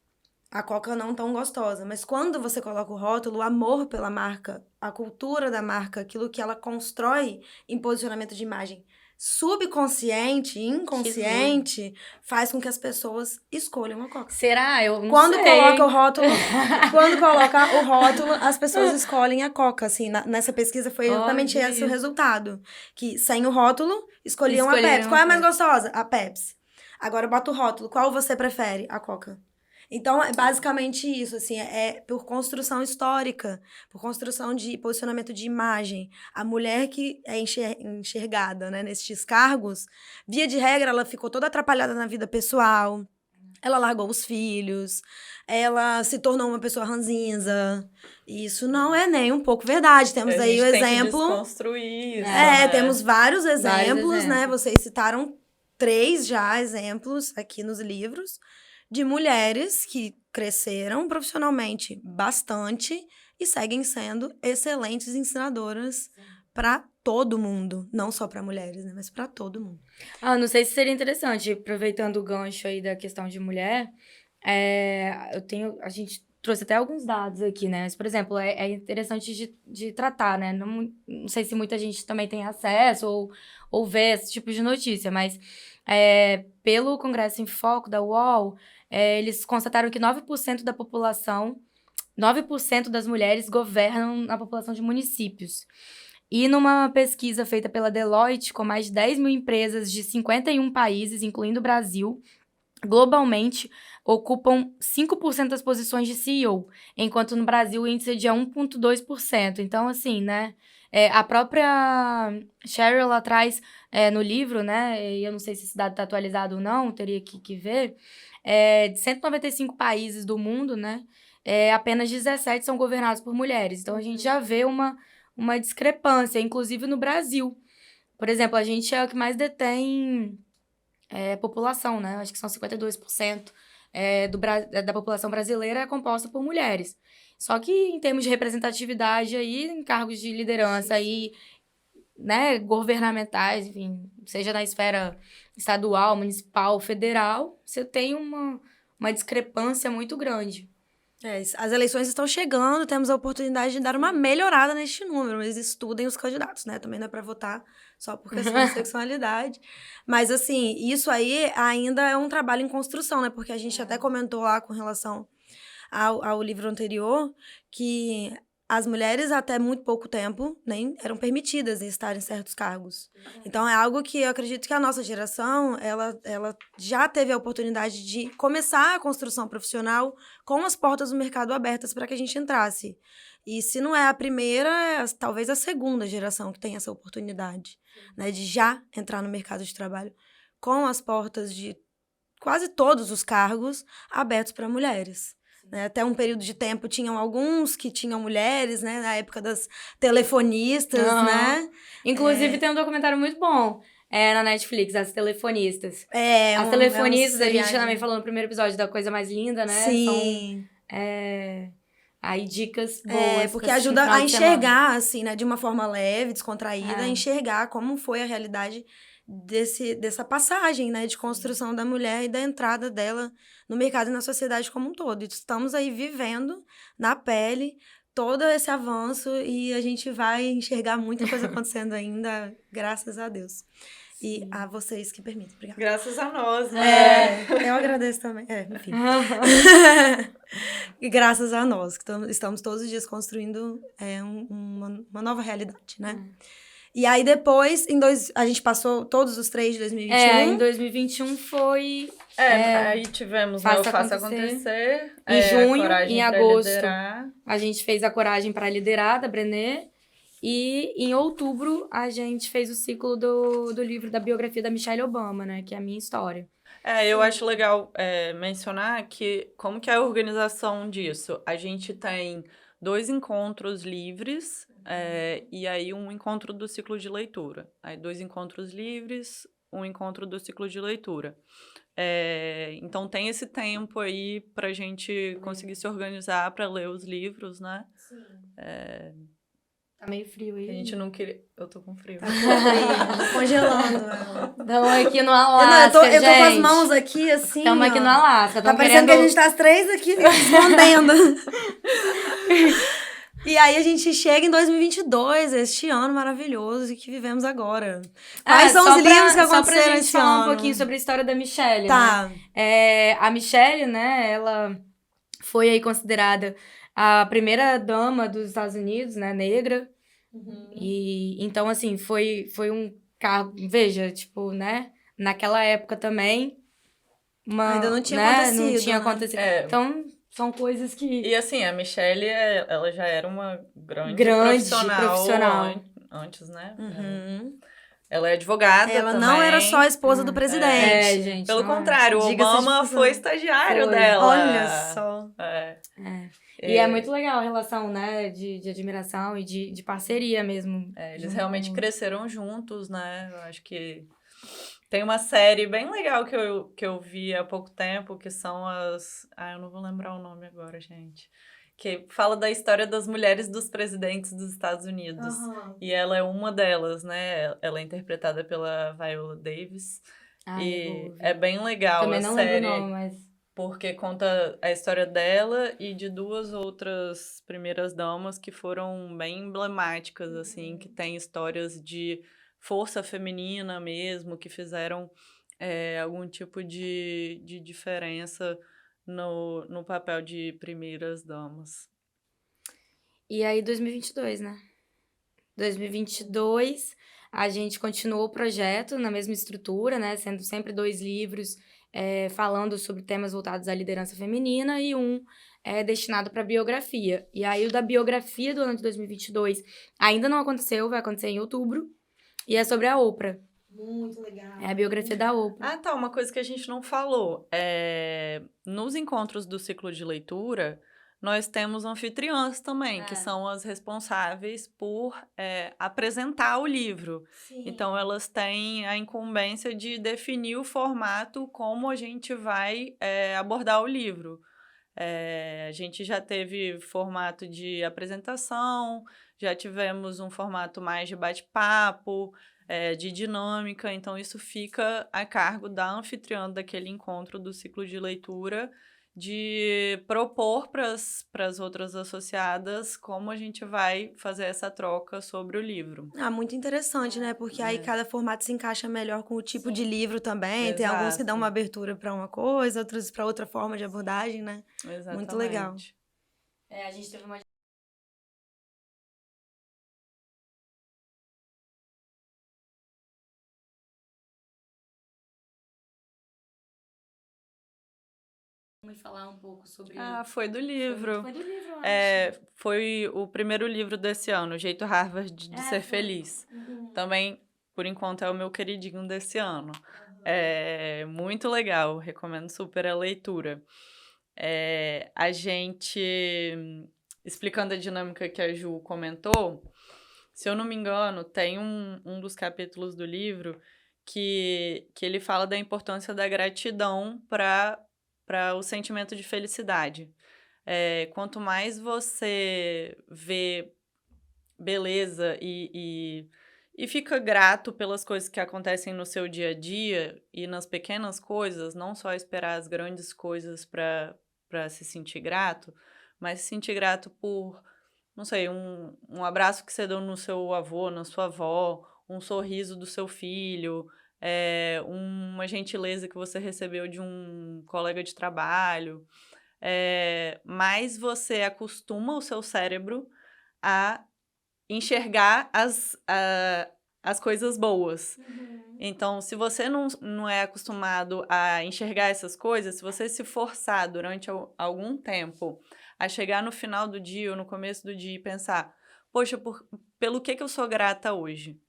A Coca não tão gostosa. Mas quando você coloca o rótulo, o amor pela marca, a cultura da marca, aquilo que ela constrói em posicionamento de imagem subconsciente, inconsciente, faz com que as pessoas escolham a Coca. Será? Eu não Quando sei. coloca o rótulo, quando coloca o rótulo, as pessoas escolhem a Coca, assim, nessa pesquisa foi exatamente esse o resultado, que sem o rótulo, escolhiam a Pepsi. Qual é a mais gostosa? A Pepsi. Agora bota o rótulo, qual você prefere? A Coca. Então, é basicamente isso, assim, é por construção histórica, por construção de posicionamento de imagem. A mulher que é enxergada, né, nesses cargos, via de regra, ela ficou toda atrapalhada na vida pessoal, ela largou os filhos, ela se tornou uma pessoa ranzinza. Isso não é nem um pouco verdade. Temos aí o exemplo... Tem que desconstruir isso, temos vários exemplos, né? Vocês citaram 3 já exemplos aqui nos livros de mulheres que cresceram profissionalmente bastante e seguem sendo excelentes ensinadoras para todo mundo. Não só para mulheres, né? Mas para todo mundo. Não sei se seria interessante, aproveitando o gancho aí da questão de mulher, a gente trouxe até alguns dados aqui, né? Mas, por exemplo, é interessante de tratar, né? Não sei se muita gente também tem acesso ou vê esse tipo de notícia, mas pelo Congresso em Foco da UOL, eles constataram que 9% da população, 9% das mulheres governam na população de municípios. E numa pesquisa feita pela Deloitte, com mais de 10 mil empresas de 51 países, incluindo o Brasil, globalmente ocupam 5% das posições de CEO, enquanto no Brasil o índice é de 1,2%. Então, assim, né? A própria Cheryl lá atrás, no livro, né? E eu não sei se esse dado está atualizado ou não, teria que ver. De 195 países do mundo, né? Apenas 17 são governados por mulheres. Então, a gente já vê uma discrepância, inclusive no Brasil. Por exemplo, a gente é o que mais detém população, né? Acho que são 52% da população brasileira é composta por mulheres. Só que em termos de representatividade aí, em cargos de liderança aí, né, governamentais, enfim, seja na esfera estadual, municipal, federal, você tem uma discrepância muito grande. As eleições estão chegando, temos a oportunidade de dar uma melhorada neste número, mas estudem os candidatos, né? Também não é para votar só por questão de sexualidade. Mas, assim, isso aí ainda é um trabalho em construção, né? Porque a gente até comentou lá com relação ao livro anterior que as mulheres até muito pouco tempo nem eram permitidas em estar em certos cargos. Então, é algo que eu acredito que a nossa geração, ela já teve a oportunidade de começar a construção profissional com as portas do mercado abertas para que a gente entrasse. E se não é a primeira, talvez a segunda geração que tem essa oportunidade, né, de já entrar no mercado de trabalho com as portas de quase todos os cargos abertos para mulheres. Né? Até um período de tempo tinham alguns que tinham mulheres, né? Na época das telefonistas, né? Inclusive tem um documentário muito bom na Netflix, As Telefonistas. As um telefonistas, a gente seriado. também falou no primeiro episódio da coisa mais linda, né? Sim. Aí dicas boas. Porque pra assistir no ajuda final a de semana. enxergar, assim, né? De uma forma leve, descontraída, enxergar como foi a realidade dessa passagem, né? De construção da mulher e da entrada dela no mercado e na sociedade como um todo. Estamos aí vivendo na pele todo esse avanço e a gente vai enxergar muita coisa acontecendo ainda, graças a Deus. E a vocês que permitem. Obrigada. Graças a nós, né? Eu agradeço também. Enfim. E graças a nós, que estamos todos os dias construindo uma nova realidade, né? E aí depois, a gente passou todos os 3 de 2021. Em 2021 foi... aí tivemos o Faça Acontecer. Em junho, Coragem em pra agosto, Liderar. a gente fez a Coragem para Liderar, da Brené. E em outubro, a gente fez o ciclo do livro da biografia da Michelle Obama, né? Que é a minha história. Eu acho legal mencionar que como que é a organização disso. A gente tem 2 encontros livres e aí um encontro do ciclo de leitura. Aí 2 encontros livres, um encontro do ciclo de leitura. Então tem esse tempo aí pra gente conseguir se organizar para ler os livros, né? Sim. Tá meio frio aí. A gente não queria... Eu tô com frio. Tá congelando. Estamos aqui no Alasca, eu tô com as mãos aqui, assim, Estamos aqui no Alasca. Tá parecendo que a gente tá as 3 aqui escondendo. E aí a gente chega em 2022, este ano maravilhoso que vivemos agora. Quais são os livros que aconteceram só pra gente esse falar ano? um pouquinho sobre a história da Michelle, Tá. né? A Michelle, né, ela foi aí considerada a primeira dama dos Estados Unidos, né, negra. E então, assim, foi um cargo, veja, tipo, né, naquela época também, ainda não tinha acontecido. Não tinha acontecido. Então, são coisas que... E assim, a Michelle, ela já era uma grande profissional. Antes, né? Ela é advogada Ela também. não era só a esposa do presidente. Gente. Pelo contrário, o Diga-se de Obama passagem. foi estagiário Foi. dela. Olha só. E é muito legal a relação, né, de admiração e de parceria mesmo. Eles realmente cresceram juntos, né? Eu acho que tem uma série bem legal que eu vi há pouco tempo, que são as... eu não vou lembrar o nome agora, gente. Que fala da história das mulheres dos presidentes dos Estados Unidos. E ela é uma delas, né? Ela é interpretada pela Viola Davis. E é bem legal também a não série. lembro o nome, mas... Porque conta a história dela e de 2 outras primeiras damas que foram bem emblemáticas, assim, que têm histórias de força feminina mesmo, que fizeram algum tipo de diferença no papel de primeiras damas. E aí, 2022, né? 2022, a gente continuou o projeto na mesma estrutura, né? Sendo sempre 2 livros falando sobre temas voltados à liderança feminina e um destinado para biografia. E aí, o da biografia do ano de 2022 ainda não aconteceu, vai acontecer em outubro. E é sobre a Oprah. Muito legal. É a biografia da Oprah. Tá, uma coisa que a gente não falou. Nos encontros do ciclo de leitura, nós temos anfitriãs também, que são as responsáveis por apresentar o livro. Sim. Então, elas têm a incumbência de definir o formato, como a gente vai abordar o livro. A gente já teve formato de apresentação, já tivemos um formato mais de bate-papo, de dinâmica, então isso fica a cargo da anfitriã daquele encontro do ciclo de leitura, de propor para as outras associadas como a gente vai fazer essa troca sobre o livro. Muito interessante, né? Porque aí cada formato se encaixa melhor com o tipo de livro também. Exato. Tem alguns que dão uma abertura para uma coisa, outros para outra forma de abordagem, né? Exatamente. Muito legal. A gente teve uma Vamos falar um pouco sobre... Foi do livro. Foi do livro, eu acho. Foi o primeiro livro desse ano, O Jeito Harvard de Ser Feliz. Uhum. Também, por enquanto, é o meu queridinho desse ano. É muito legal, recomendo super a leitura. A gente, explicando a dinâmica que a Ju comentou, se eu não me engano, tem um dos capítulos do livro que ele fala da importância da gratidão para o sentimento de felicidade. Quanto mais você vê beleza e fica grato pelas coisas que acontecem no seu dia a dia e nas pequenas coisas, não só esperar as grandes coisas para se sentir grato, mas se sentir grato por, não sei, um abraço que você deu no seu avô, na sua avó, um sorriso do seu filho, uma gentileza que você recebeu de um colega de trabalho. Mais você acostuma o seu cérebro a enxergar as coisas boas. Uhum. Então, se você não é acostumado a enxergar essas coisas, se você se forçar durante algum tempo a chegar no final do dia ou no começo do dia e pensar, poxa, pelo que eu sou grata hoje?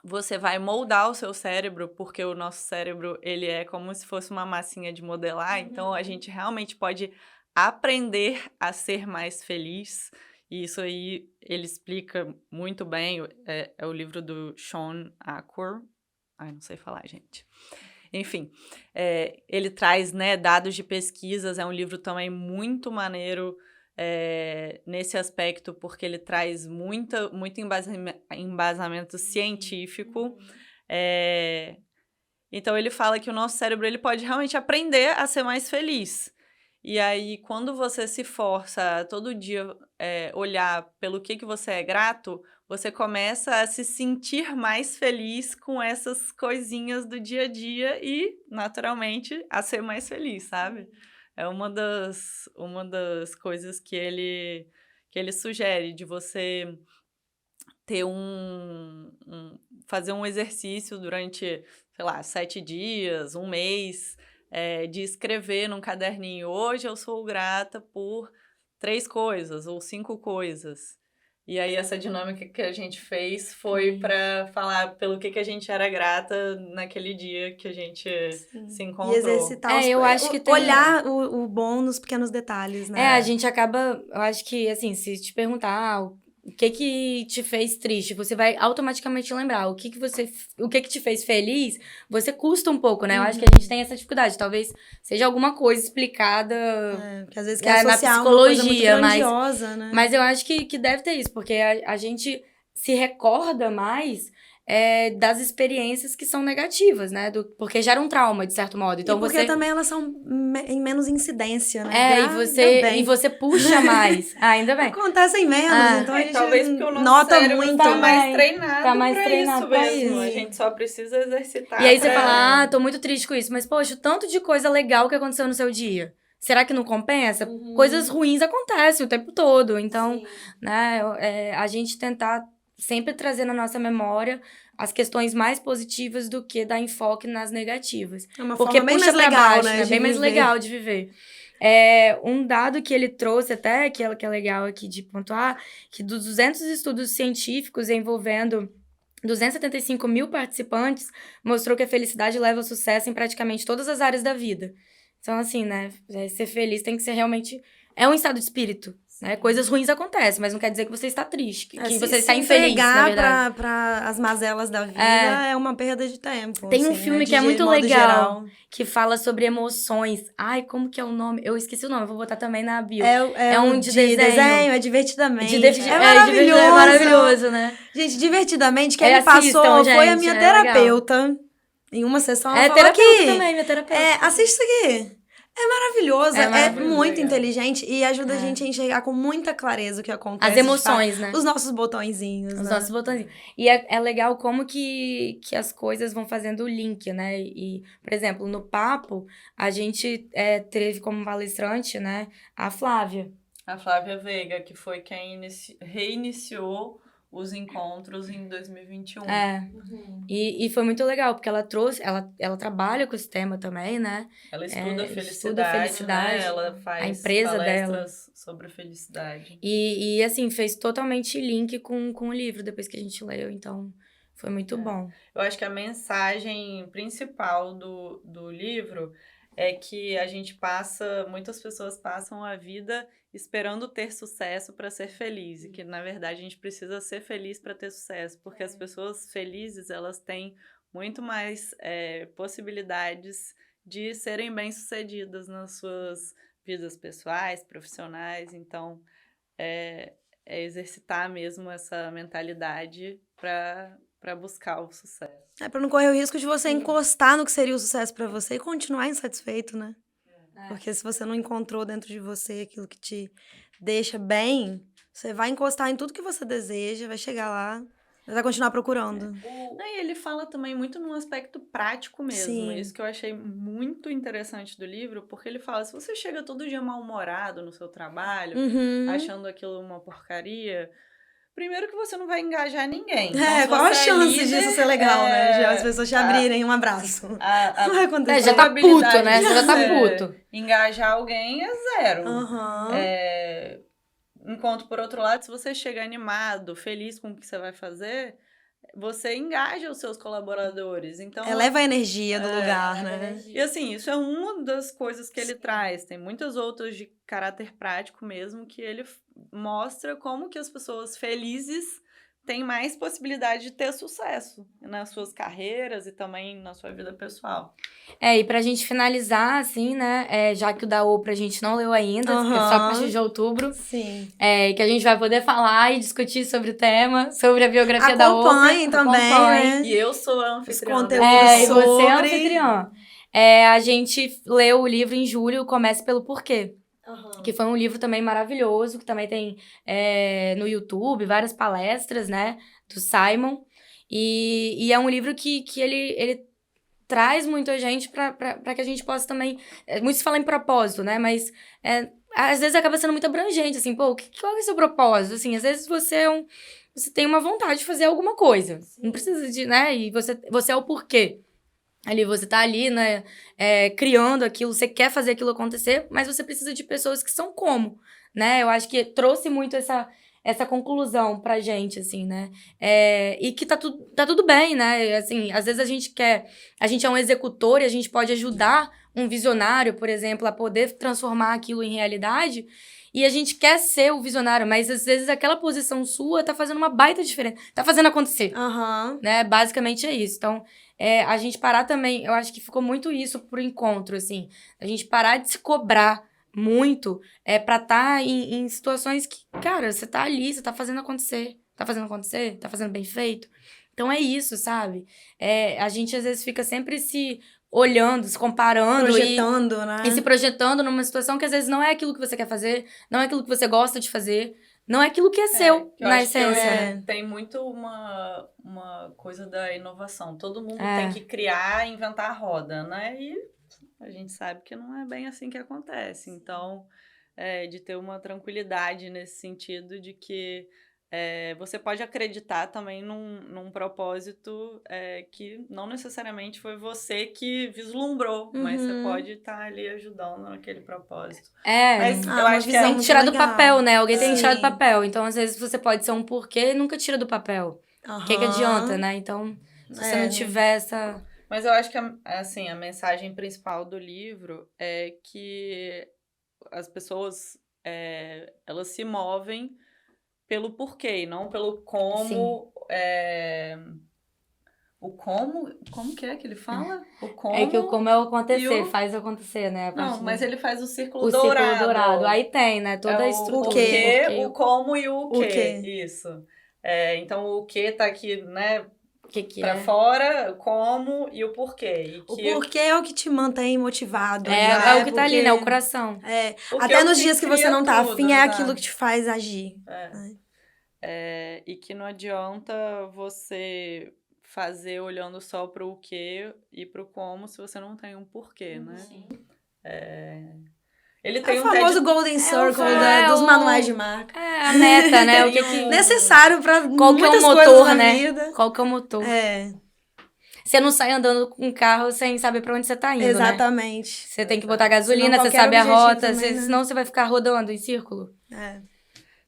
Você vai moldar o seu cérebro, porque o nosso cérebro, ele é como se fosse uma massinha de modelar, então a gente realmente pode aprender a ser mais feliz. E isso aí, ele explica muito bem, é o livro do Sean Acor. Ai, não sei falar, gente. Enfim, ele traz, né, dados de pesquisas, é um livro também muito maneiro nesse aspecto, porque ele traz muito embasamento científico. Então, ele fala que o nosso cérebro ele pode realmente aprender a ser mais feliz. E aí, quando você se força a todo dia olhar pelo que você é grato, você começa a se sentir mais feliz com essas coisinhas do dia a dia e, naturalmente, a ser mais feliz, sabe? É uma das coisas que ele sugere, de você ter fazer um exercício durante, sei lá, 7 dias, um mês, de escrever num caderninho, hoje eu sou grata por 3 coisas ou 5 coisas. E aí essa dinâmica que a gente fez foi para falar pelo que a gente era grata naquele dia que a gente se encontrou. E exercitar eu acho que tem... olhar o bom nos pequenos detalhes, né? A gente acaba... Eu acho que, assim, se te perguntar o que te fez triste, você vai automaticamente lembrar o que te fez feliz, você custa um pouco, né? Eu acho que a gente tem essa dificuldade. Talvez seja alguma coisa explicada porque às vezes quer na associar uma coisa muito psicologia, grandiosa, né? Mas eu acho que deve ter isso, porque a gente se recorda mais das experiências que são negativas, né? Porque gera um trauma, de certo modo. Então, e porque também elas são em menos incidência, né? E você puxa mais. Ainda bem. Acontecem menos, então a gente talvez porque o nosso nota cérebro muito. tá mais treinado tá mais pra treinado isso pra mesmo. isso. A gente só precisa exercitar. E aí você fala, tô muito triste com isso. Mas, poxa, o tanto de coisa legal que aconteceu no seu dia. Será que não compensa? Coisas ruins acontecem o tempo todo. Então, né, a gente tentar sempre trazer na nossa memória as questões mais positivas do que dar enfoque nas negativas. É uma Porque forma bem puxa mais pra legal, baixo, né? Bem mais legal de viver. Um dado que ele trouxe até, que é legal aqui de pontuar, que dos 200 estudos científicos envolvendo 275 mil participantes, mostrou que a felicidade leva ao sucesso em praticamente todas as áreas da vida. Então, assim, né, ser feliz tem que ser realmente é um estado de espírito, né? Coisas ruins acontecem, mas não quer dizer que você está triste, que você está se infeliz, na entregar verdade. pra as mazelas da vida é uma perda de tempo. Tem um assim, filme né? que é muito modo legal, geral. que fala sobre emoções. Ai, como que é o nome? Eu esqueci o nome, vou botar também na bio. É um um de de desenho. é Divertidamente. É maravilhoso. maravilhoso, né? Gente, Divertidamente, quem me Assistam, passou foi a gente, minha é legal. terapeuta. Em uma sessão, ela É falou terapeuta que... também, minha terapeuta. assiste isso aqui. É maravilhoso, É é maravilhoso, muito legal. inteligente e ajuda a gente a enxergar com muita clareza o que acontece. As emoções, né? Os nossos botõezinhos, Os né? nossos botõezinhos. E é legal como que as coisas vão fazendo o link, né? E, por exemplo, no papo, a gente teve como palestrante, né, a Flávia. A Flávia Veiga, que foi quem reiniciou os encontros em 2021. E foi muito legal, porque ela trouxe, ela trabalha com esse tema também, né? Ela estuda estuda felicidade, felicidade, né? Ela faz a empresa palestras sobre felicidade. E assim, fez totalmente link com o livro depois que a gente leu, então foi muito bom. Eu acho que a mensagem principal do livro é que muitas pessoas passam a vida esperando ter sucesso para ser feliz, e que na verdade a gente precisa ser feliz para ter sucesso, porque as pessoas felizes, elas têm muito mais possibilidades de serem bem-sucedidas nas suas vidas pessoais, profissionais, então é exercitar mesmo essa mentalidade para buscar o sucesso. Pra não correr o risco de você encostar no que seria o sucesso pra você e continuar insatisfeito, né? Porque se você não encontrou dentro de você aquilo que te deixa bem, você vai encostar em tudo que você deseja, vai chegar lá, vai continuar procurando. E ele fala também muito num aspecto prático mesmo. Sim. Isso que eu achei muito interessante do livro, porque ele fala, se você chega todo dia mal-humorado no seu trabalho, achando aquilo uma porcaria, primeiro que você não vai engajar ninguém. Então, Qual a você chance líder, disso ser legal, né? De as pessoas te abrirem um abraço. Não vai acontecer. Já tá puto, né? Você já tá puto. Engajar alguém é zero. Aham. Enquanto, por outro lado, se você chega animado, feliz com o que você vai fazer, você engaja os seus colaboradores. Então, Eleva a energia do lugar, né? E assim, isso é uma das coisas que ele traz. Tem muitas outras de caráter prático mesmo, que ele mostra como que as pessoas felizes têm mais possibilidade de ter sucesso nas suas carreiras e também na sua vida pessoal. E pra gente finalizar, assim, né, já que o da Oprah a gente não leu ainda, é só a partir de outubro. Sim. Que a gente vai poder falar e discutir sobre o tema, sobre a biografia da Oprah. Acompanhem também, né? E eu sou a anfitriã. Os conteúdos e você é a sobre... anfitriã. A gente leu o livro em julho, Comece pelo Porquê. Que foi um livro também maravilhoso, que também tem no YouTube, várias palestras, né, do Simon. E é um livro que ele traz muita gente para que a gente possa também... Muito se fala em propósito, né, mas às vezes acaba sendo muito abrangente, assim, pô, qual é o seu propósito? Assim, às vezes você tem uma vontade de fazer alguma coisa. Sim. Não precisa de, né, e você é o porquê. Ali, você tá ali, né, criando aquilo, você quer fazer aquilo acontecer, mas você precisa de pessoas que são como, né? Eu acho que trouxe muito essa conclusão pra gente, assim, né? E que tá tudo bem, né? Assim, às vezes a gente é um executor e a gente pode ajudar um visionário, por exemplo, a poder transformar aquilo em realidade. E a gente quer ser o visionário, mas às vezes aquela posição sua tá fazendo uma baita diferença, tá fazendo acontecer, né? Basicamente é isso. Então, a gente parar também, eu acho que ficou muito isso pro encontro, assim. A gente parar de se cobrar muito pra estar em situações que, cara, você tá ali, você tá fazendo acontecer. Tá fazendo bem feito. Então é isso, sabe? A gente às vezes fica sempre se olhando, se comparando. Projetando, né? E se projetando numa situação que às vezes não é aquilo que você quer fazer, não é aquilo que você gosta de fazer, não é aquilo que é seu, na essência. Tem muito uma coisa da inovação. Todo mundo tem que criar, inventar a roda, né? E a gente sabe que não é bem assim que acontece. Então, de ter uma tranquilidade nesse sentido de que você pode acreditar também num propósito que não necessariamente foi você que vislumbrou, mas você pode estar ali ajudando naquele propósito. Mas eu acho que tem que tirar do papel, né? Alguém tem que tirar do Sim. papel. Então, às vezes, você pode ser um porquê e nunca tira do papel. O que adianta, né? Então, se você não tiver essa... Mas eu acho que, a mensagem principal do livro é que as pessoas elas se movem pelo porquê, e não pelo como. O como que é que ele fala? O como. É que o como é o acontecer, faz acontecer, né? Não, mas ele faz o círculo o dourado. círculo dourado. Aí tem, né? Toda a estrutura. O quê, o como e o quê. O quê. Isso. Então, o quê tá aqui, né? Que pra fora, como e o porquê. O porquê é o que te mantém motivado. É o que tá ali, né? O coração. Até nos dias que você não tá tudo, afim, é aquilo que te faz agir. E que não adianta você fazer olhando só pro quê e pro como se você não tem um porquê, né? Sim. Ele tem o famoso Golden Circle dos manuais de marca. A meta, né? O que necessário pra qual que é o motor, né? Vida. Qual que é o motor? Você não sai andando com um carro sem saber pra onde você tá indo, Exatamente. Né? Você tem que botar gasolina, você sabe a rota, também, né? Senão você vai ficar rodando em círculo.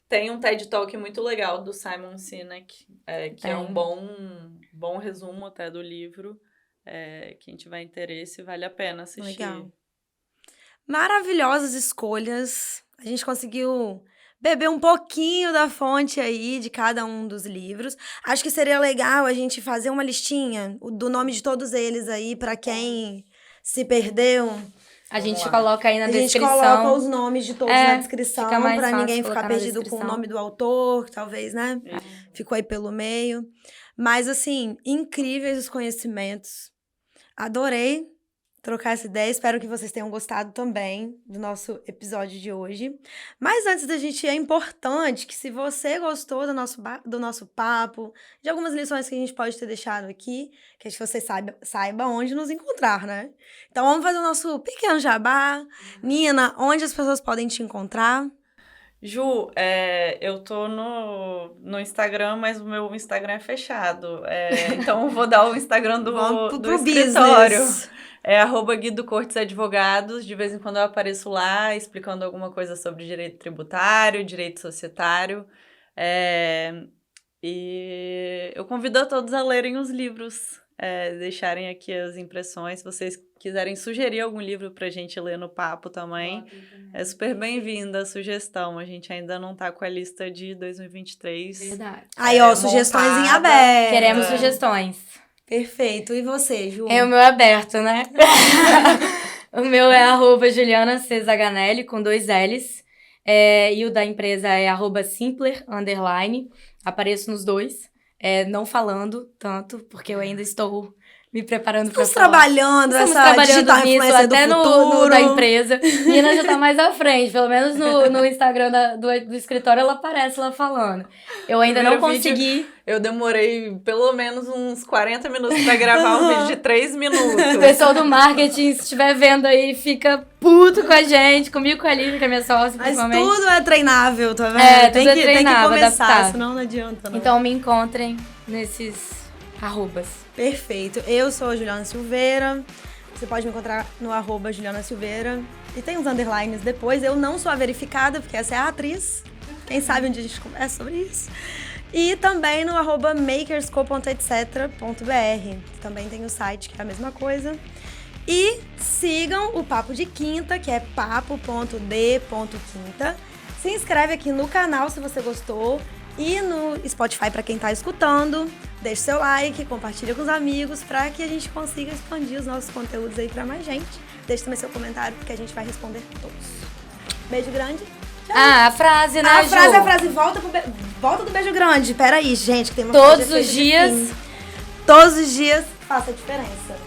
Tem um TED Talk muito legal do Simon Sinek, que é um bom resumo até do livro. Quem tiver interesse, vale a pena assistir. Legal. Maravilhosas escolhas. A gente conseguiu beber um pouquinho da fonte aí de cada um dos livros. Acho que seria legal a gente fazer uma listinha do nome de todos eles aí, pra quem se perdeu. A gente coloca aí na descrição. A gente coloca os nomes de todos na descrição, pra ninguém ficar perdido com o nome do autor, talvez, né? Ficou aí pelo meio. Mas, assim, incríveis os conhecimentos. Adorei trocar essa ideia. Espero que vocês tenham gostado também do nosso episódio de hoje. Mas antes da gente ir, é importante que se você gostou do nosso papo, de algumas lições que a gente pode ter deixado aqui, que você saiba onde nos encontrar, né? Então vamos fazer o nosso pequeno jabá. Nina, onde as pessoas podem te encontrar? Ju, eu tô no Instagram, mas o meu Instagram é fechado. Então eu vou dar o Instagram do escritório. Business. @Guido Cortes Advogados. De vez em quando eu apareço lá explicando alguma coisa sobre direito tributário, direito societário. E eu convido a todos a lerem os livros, deixarem aqui as impressões. Se vocês quiserem sugerir algum livro pra gente ler no papo também, é super bem-vinda a sugestão. A gente ainda não tá com a lista de 2023. Verdade. Aí, sugestões em aberto. Queremos sugestões. Perfeito. E você, Ju? O meu é aberto, né? O meu é @JulianaCZanelli, com 2 L's. E o da empresa é @Simpler_. Apareço nos dois. Não falando tanto, porque eu ainda estou me preparando para falar. Estamos trabalhando digital nisso, até no da empresa. Nina já tá mais à frente, pelo menos no Instagram do escritório ela aparece lá falando. Eu ainda não consegui. Eu demorei pelo menos uns 40 minutos pra gravar um vídeo de 3 minutos. O pessoal do marketing, se estiver vendo aí, fica puto com a gente, comigo, com a Lívia, que é minha sócia, mas principalmente. Tudo é treinável, tá vendo? Tudo é treinável, tem que começar, adaptar. Senão não adianta, não. Então me encontrem nesses arrobas. Perfeito. Eu sou a Juliana Silveira. Você pode me encontrar no @Juliana Silveira. E tem uns underlines depois. Eu não sou a verificada, porque essa é a atriz. Quem sabe onde a gente conversa sobre isso. E também no @makersco.etc.br. Também tem o site, que é a mesma coisa. E sigam o Papo de Quinta, que é papo.d.quinta. Se inscreve aqui no canal se você gostou. E no Spotify para quem tá escutando. Deixe seu like, compartilha com os amigos para que a gente consiga expandir os nossos conteúdos aí para mais gente. Deixe também seu comentário, porque a gente vai responder todos. Beijo grande. Tchau. A frase, né, A Ju? frase, volta do beijo grande. Peraí, gente, que tem uma Todos os dias. Todos os dias faça a diferença.